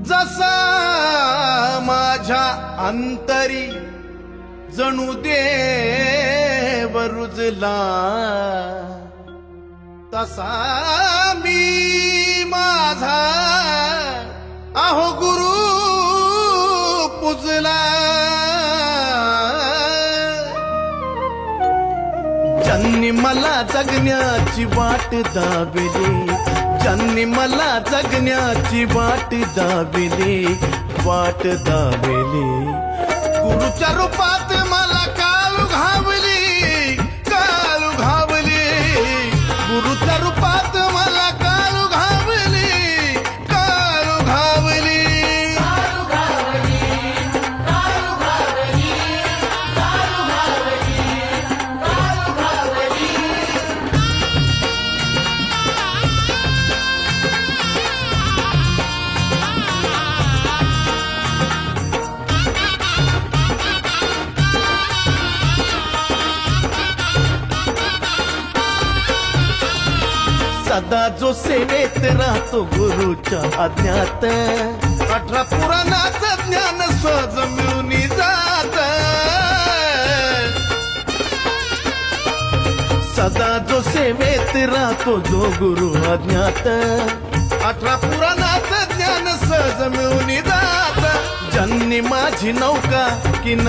जसा माझ्या अंतरी जणू देव रुजला, तसा मी माझा अहो गुरु पुजला। ज्यांनी मला जगण्याची वाट दाविली, ज्यांनी मला जगण्याची वाट दाविली, वाट दाविली, गुरुच्या रूपात मला काळू घावली, काळू घावली, गुरुच्या रूपात मला काळू घावली, काळू घावली। सदा जो सेवेत राहतो गुरुच्या आज्ञात, 18 पुराणाचं ज्ञान सहज मिळून जात। सदा जो सेवेत राहतो जो गुरु आज्ञात, 18 पुराणाचं ज्ञान सहज मिळून जात। ज्यांनी माझी नौका किनारी